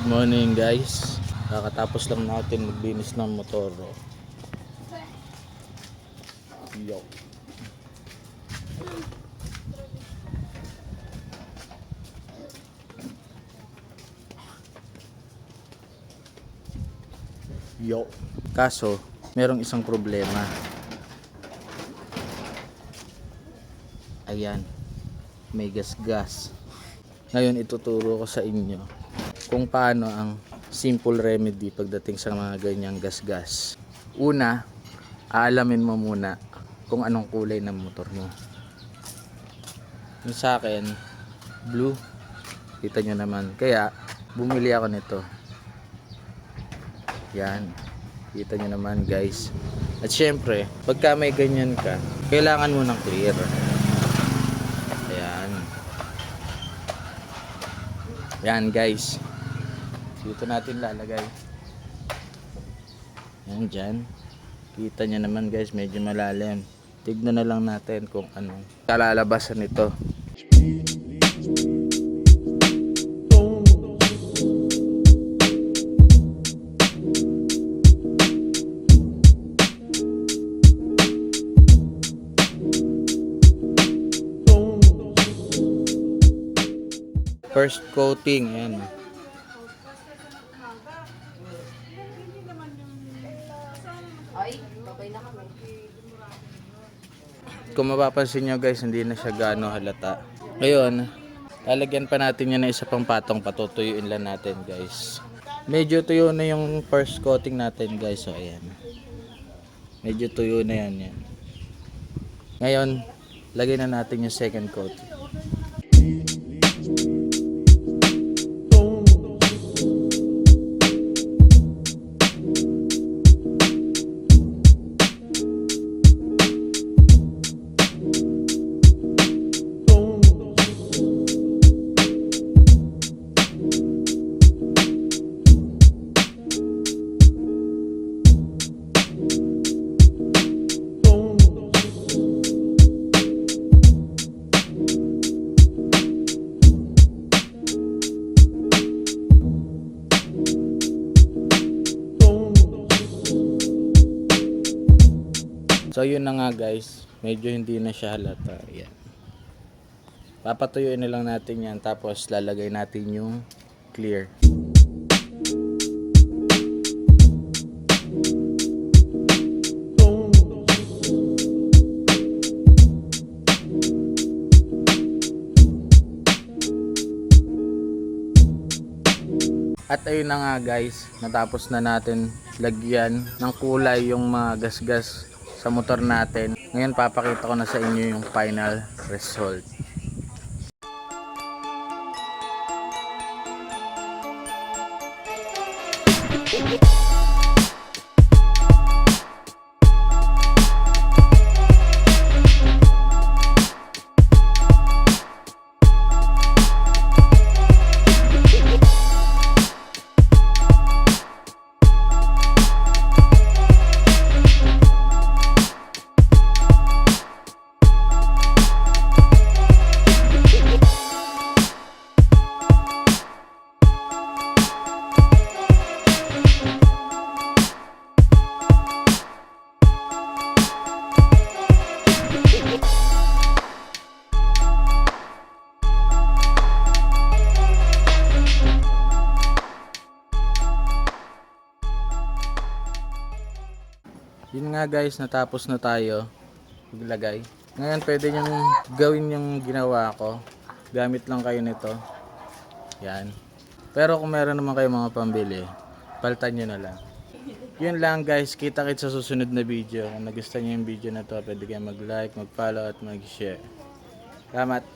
Morning guys, kakatapos lang natin maglinis ng motor. Yo. Yo. Kaso, merong isang problema. Ayan, may gas-gas. Ngayon ituturo ko sa inyo kung paano ang simple remedy pagdating sa mga ganyang gas-gas. Una, aalamin mo muna kung anong kulay ng motor mo. Yung sa akin, blue. Kita nyo naman. Kaya, bumili ako nito. Yan. Kita nyo naman guys. At syempre, pagka may ganyan ka, kailangan mo ng clear. Ayan. Yan guys. Dito natin lalagay. Yan dyan. Kita nyo naman guys, medyo malalim. Tignan na lang natin kung anong kalalabasan nito. First coating, yan. Ay, babay na kami. Kung mapapansin nyo guys, hindi na siya gaano halata. Ngayon, lalagyan pa natin yan na isa pang patong, patutuyuin lang natin guys. Medyo tuyo na yung first coating natin guys. So ayan, medyo tuyo na yan. Ngayon, lagyan na natin yung second coating. So yun na nga guys, medyo hindi na siya halata. Yan. Papatuyuin na lang natin yan, tapos lalagay natin yung clear. At ayun na nga guys, natapos na natin lagyan ng kulay yung mga gas-gas sa motor natin. Ngayon papakita ko na sa inyo yung final result. Yun nga guys, natapos na tayo maglagay. Ngayon pwede nyo gawin yung ginawa ko. Gamit lang kayo nito. Yan. Pero kung meron naman kayo mga pambili, palitan nyo na lang. Yun lang guys, kita-kits sa susunod na video. Kung nagustuhan nyo yung video na to, pwede kayo mag-like, mag-follow at mag-share. Salamat!